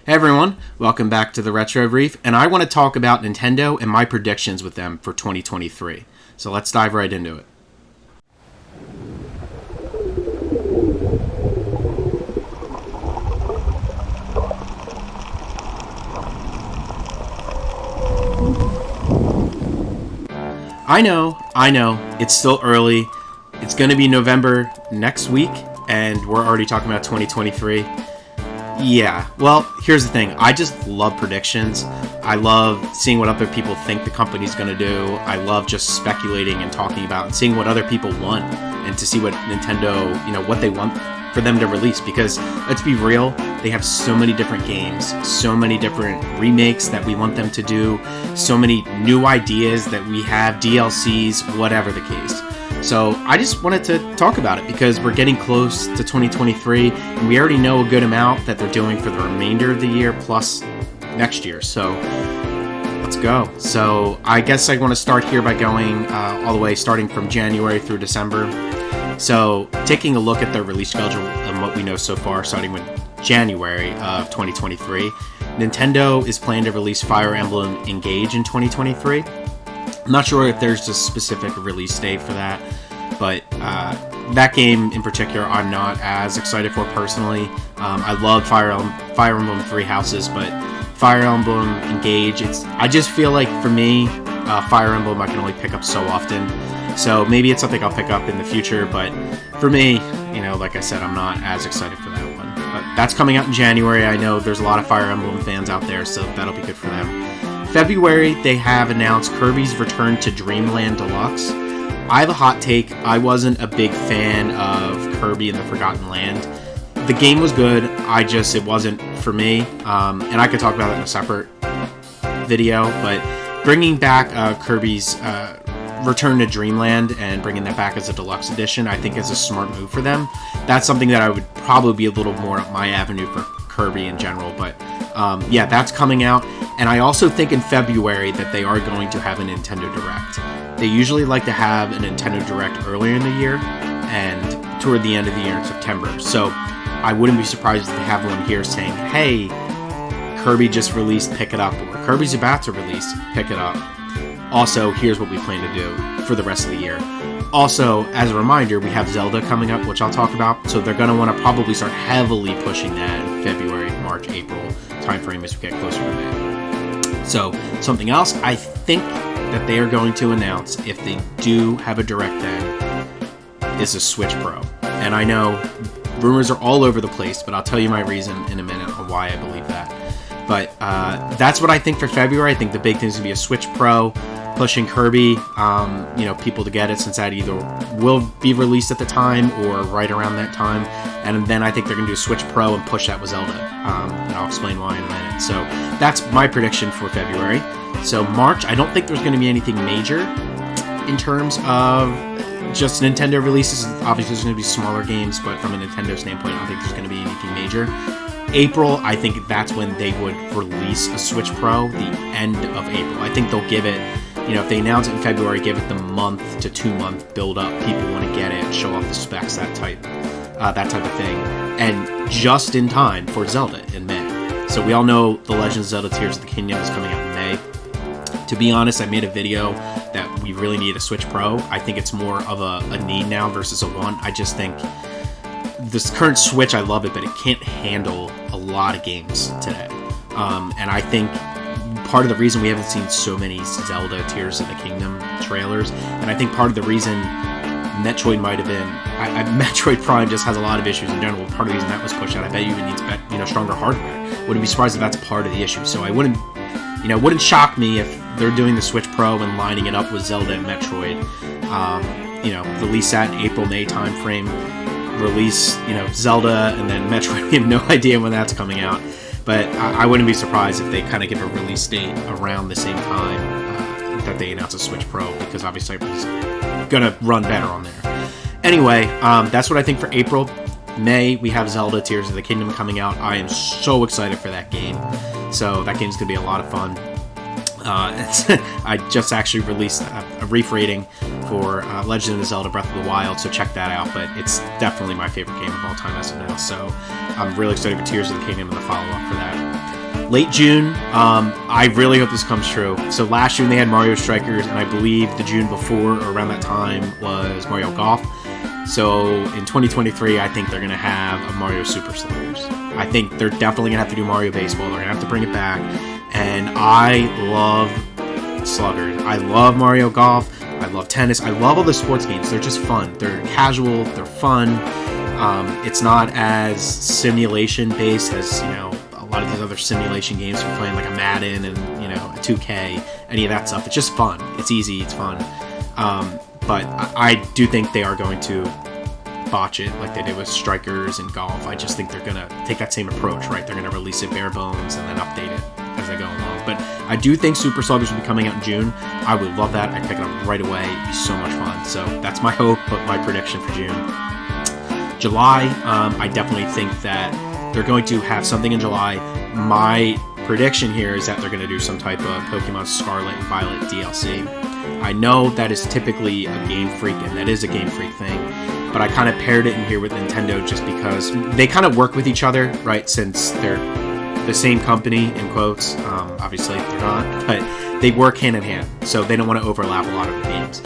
Hey everyone, welcome back to the Retro Reef, and I want to talk about Nintendo and my predictions with them for 2023. So let's dive right into it. I know, it's still early. It's going to be November next week, and we're already talking about 2023. Yeah, well, here's the thing. I just love predictions. I love seeing what other people think the company's going to do. I love just speculating and talking about and seeing what other people want and to see what Nintendo, what they want for them to release. Because, let's be real, they have so many different games, so many different remakes that we want them to do, so many new ideas that we have, DLCs, whatever the case. So I just wanted to talk about it because we're getting close to 2023 and we already know a good amount that they're doing for the remainder of the year plus next year. So let's go. So I guess I want to start here by going all the way starting from January through December. So taking a look at their release schedule and what we know so far, starting with January of 2023, Nintendo is planning to release Fire Emblem Engage in 2023. I'm not sure if there's a specific release date for that, but that game in particular I'm not as excited for personally. I love Fire Emblem Three Houses, but Fire Emblem Engage, I just feel like for me, Fire Emblem I can only pick up so often. So maybe it's something I'll pick up in the future, but for me, like I said, I'm not as excited for that one. But that's coming out in January. I know there's a lot of Fire Emblem fans out there, so that'll be good for them. February, they have announced Kirby's Return to Dreamland Deluxe. I have a hot take. I wasn't a big fan of Kirby and the Forgotten Land. The game was good. It wasn't for me. And I could talk about it in a separate video. But bringing back Kirby's Return to Dreamland and bringing that back as a deluxe edition, I think is a smart move for them. That's something that I would probably be a little more up my avenue for Kirby in general. But yeah, that's coming out. And I also think in February that they are going to have a Nintendo Direct. They usually like to have a Nintendo Direct earlier in the year and toward the end of the year in September. So I wouldn't be surprised if they have one here saying, hey, Kirby just released, pick it up. Or Kirby's about to release, pick it up. Also, here's what we plan to do for the rest of the year. Also, as a reminder, we have Zelda coming up, which I'll talk about. So they're going to want to probably start heavily pushing that in February, March, April timeframe as we get closer to that. So, something else I think that they are going to announce, if they do have a Direct then, is a Switch Pro. And I know rumors are all over the place, but I'll tell you my reason in a minute on why I believe that. But that's what I think for February. I think the big thing is going to be a Switch Pro, pushing Kirby, people to get it since that either will be released at the time or right around that time. And then I think they're going to do a Switch Pro and push that with Zelda. And I'll explain why in a minute. So that's my prediction for February. So March, I don't think there's going to be anything major in terms of just Nintendo releases. Obviously, there's going to be smaller games, but from a Nintendo standpoint, I don't think there's going to be anything major. April, I think that's when they would release a Switch Pro, the end of April. I think they'll give it, if they announce it in February, give it the month to 2 month build up. People want to get it, show off the specs, that type of thing. And just in time for Zelda in May. So we all know The Legend of Zelda Tears of the Kingdom is coming out in May. To be honest, I made a video that we really need a Switch Pro. I think it's more of a need now versus a want. I just think this current Switch, I love it, but it can't handle a lot of games today. And I think part of the reason we haven't seen so many Zelda Tears of the Kingdom trailers, and I think part of the reason Metroid might have been, Metroid Prime just has a lot of issues in general. Part of the reason that was pushed out, I bet you it needs stronger hardware. Wouldn't be surprised if that's part of the issue. So I wouldn't shock me if they're doing the Switch Pro and lining it up with Zelda and Metroid. Release that in April, May timeframe. Release, Zelda and then Metroid. We have no idea when that's coming out. But I wouldn't be surprised if they kind of give a release date around the same time that they announce a Switch Pro, because obviously it's going to run better on there. Anyway, that's what I think for April. May, we have Zelda Tears of the Kingdom coming out. I am so excited for that game. So that game's going to be a lot of fun. I just actually released a Reef rating for Legend of Zelda Breath of the Wild, so check that out. But it's definitely my favorite game of all time as of now. So I'm really excited for Tears of the Kingdom and the follow-up for that. Late June, I really hope this comes true. So last June they had Mario Strikers, and I believe the June before, or around that time, was Mario Golf. So in 2023, I think they're going to have a Mario Super Sluggers. I think they're definitely going to have to do Mario Baseball. They're going to have to bring it back. And I love Sluggers. I love Mario Golf. I love tennis. I love all the sports games. They're just fun. They're casual. They're fun. It's not as simulation based as, a lot of these other simulation games. We're playing like a Madden and, a 2K, any of that stuff. It's just fun. It's easy. It's fun. But I do think they are going to botch it like they did with Strikers and Golf. I just think they're going to take that same approach, right? They're going to release it bare bones and then update it as they go along. But I do think Super Sluggers will be coming out in June. I would love that. I'd pick it up right away. It'd be so much fun. So that's my hope, but my prediction for June. July, I definitely think that they're going to have something in July. My prediction here is that they're going to do some type of Pokemon Scarlet and Violet DLC. I know that is typically a Game Freak, and that is a Game Freak thing, but I kind of paired it in here with Nintendo just because they kind of work with each other, right, since they're the same company, in quotes. Obviously, they're not, but they work hand in hand, so they don't want to overlap a lot of the games,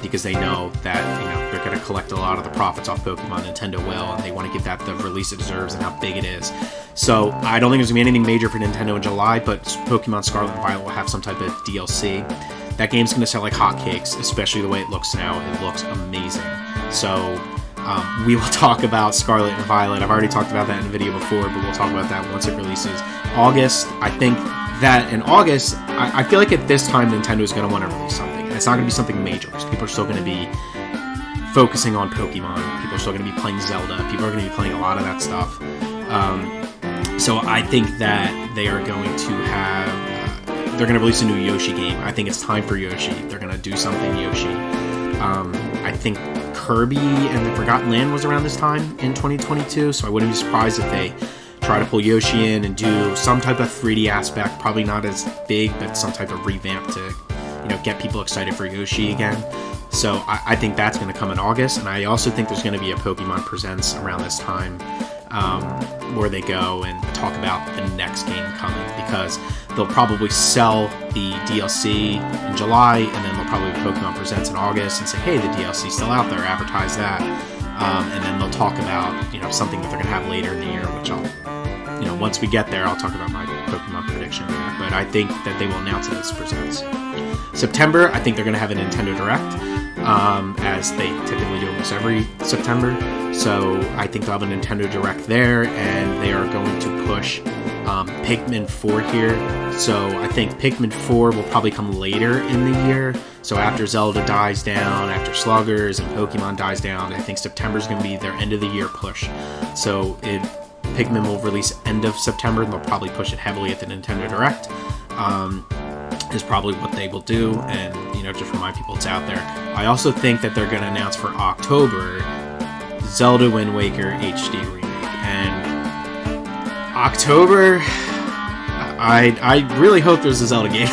because they know that, they're going to collect a lot of the profits off Pokemon. Nintendo will, and they want to give that the release it deserves and how big it is. So I don't think there's going to be anything major for Nintendo in July, but Pokemon Scarlet and Violet will have some type of DLC. That game's going to sell like hotcakes, especially the way it looks now. It looks amazing. So we will talk about Scarlet and Violet. I've already talked about that in a video before, but we'll talk about that once it releases. August, I think that in August, I feel like at this time Nintendo is going to want to release something. And it's not going to be something major, because people are still going to be focusing on Pokemon. People are still going to be playing Zelda. People are going to be playing a lot of that stuff. So I think that they are going to have... they're going to release a new Yoshi game. I think it's time for Yoshi. They're going to do something Yoshi. I think Kirby and the Forgotten Land was around this time in 2022, so I wouldn't be surprised if they try to pull Yoshi in and do some type of 3D aspect, probably not as big, but some type of revamp to, get people excited for Yoshi again. So I think that's going to come in August, and I also think there's going to be a Pokemon Presents around this time, where they go and talk about the next game coming, because they'll probably sell the DLC in July, and then they'll probably Pokemon Presents in August and say, hey, the DLC's still out there, advertise that. And then they'll talk about, something that they're going to have later in the year, which I'll, once we get there, I'll talk about my Pokemon prediction there. But I think that they will announce it as Presents. September, I think they're going to have a Nintendo Direct, as they typically do almost every September. So I think they'll have a Nintendo Direct there, and they are going to push Pikmin 4 here. So I think Pikmin 4 will probably come later in the year. So after Zelda dies down, after Sluggers and Pokemon dies down, I think September's going to be their end of the year push. So Pikmin will release end of September, and they'll probably push it heavily at the Nintendo Direct. Is probably what they will do, and just remind people it's out there. I also think that they're going to announce for October Zelda Wind Waker HD remake, and October, I really hope there's a Zelda game.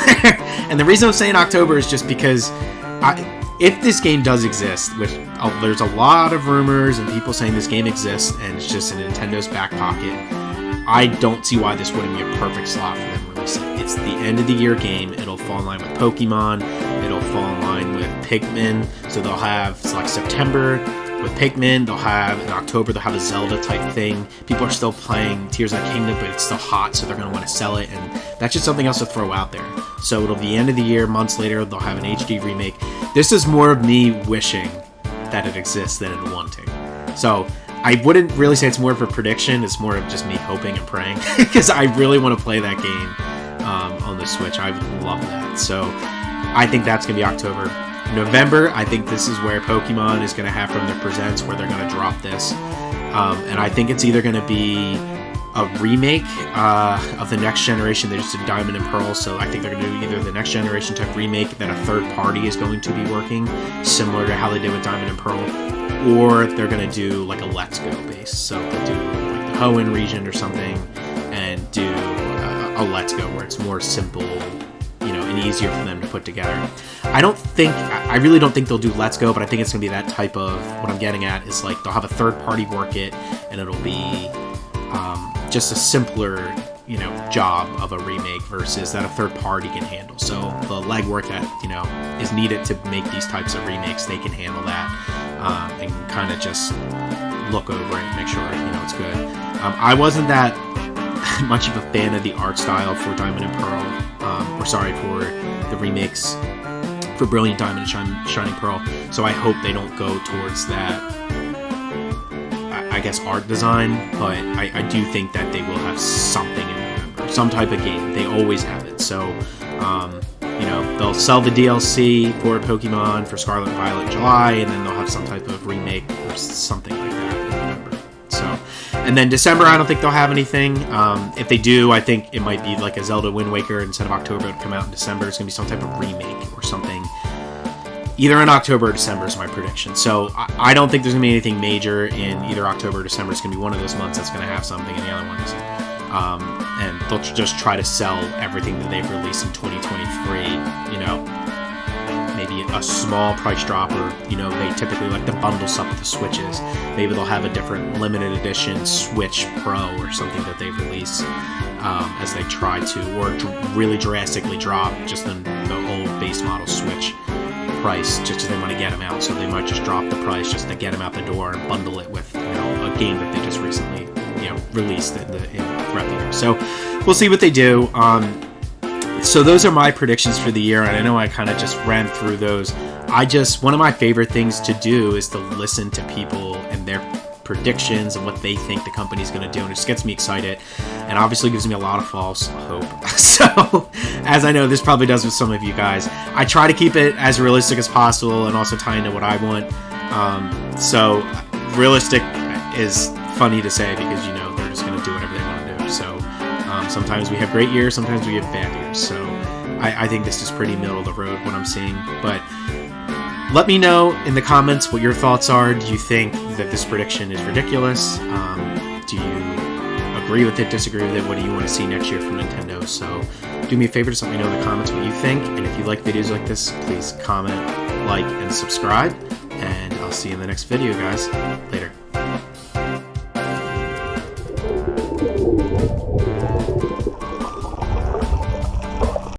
And the reason I'm saying October is just because if this game does exist, which there's a lot of rumors and people saying this game exists and it's just in Nintendo's back pocket, I don't see why this wouldn't be a perfect slot for them to release it. It's the end of the year game. It'll fall in line with Pokemon. It'll fall in line with Pikmin. So they'll have September with Pikmin. They'll have in October, they'll have a Zelda type thing. People are still playing Tears of the Kingdom, but it's still hot, so they're going to want to sell it. And that's just something else to throw out there. So it'll be the end of the year. Months later, they'll have an HD remake. This is more of me wishing that it exists than it wanting. So I wouldn't really say it's more of a prediction. It's more of just me hoping and praying, because I really want to play that game on the Switch. I would love that. So I think that's going to be October. November, I think this is where Pokemon is going to have from their Presents, where they're going to drop this. And I think it's either going to be a remake of the next generation. They just did Diamond and Pearl, so I think they're going to do either the next generation type remake that a third party is going to be working, similar to how they did with Diamond and Pearl, or they're going to do like a Let's Go base. So they'll do like the Hoenn region or something, and do a Let's Go where it's more simple, and easier for them to put together. I really don't think they'll do Let's Go, but I think it's going to be that type of, what I'm getting at is like they'll have a third party work it, and it'll be just a simpler, job of a remake versus that a third party can handle. So the legwork that is needed to make these types of remakes, they can handle that, and kind of just look over it and make sure it's good. I wasn't that much of a fan of the art style for Diamond and Pearl, for the remakes for Brilliant Diamond and Shining Pearl. So I hope they don't go towards that, I guess, art design, but I do think that they will have something in November, some type of game. They always have it. So, they'll sell the DLC for Pokemon for Scarlet and Violet in July, and then they'll have some type of remake or something like that in November. So, and then December, I don't think they'll have anything. If they do, I think it might be like a Zelda Wind Waker. Instead of October, it'll come out in December. It's going to be some type of remake or something. Either in October or December is my prediction. So I don't think there's going to be anything major in either October or December. It's going to be one of those months that's going to have something, and the other one isn't. And they'll just try to sell everything that they've released in 2023, maybe a small price drop, or, they typically like to bundle stuff with the Switches. Maybe they'll have a different limited edition Switch Pro or something that they release as they try to, or really drastically drop just the old base model Switch price just because they want to get them out. So they might just drop the price just to get them out the door and bundle it with a game that they just recently released throughout the year. So we'll see what they do. So those are my predictions for the year, and I know I kind of just ran through those. One of my favorite things to do is to listen to people and their predictions and what they think the company's going to do, and it just gets me excited, and obviously gives me a lot of false hope. So, as I know this probably does with some of you guys, I try to keep it as realistic as possible and also tie into what I want. So realistic is funny to say because they're just going to do whatever they want to do. So sometimes we have great years, sometimes we have bad years. So I think this is pretty middle of the road what I'm seeing. But let me know in the comments what your thoughts are. Do you think that this prediction is ridiculous? Do you agree with it, disagree with it? What do you want to see next year from Nintendo? So do me a favor, just let me know in the comments what you think. And if you like videos like this, please comment, like, and subscribe. And I'll see you in the next video, guys. Later.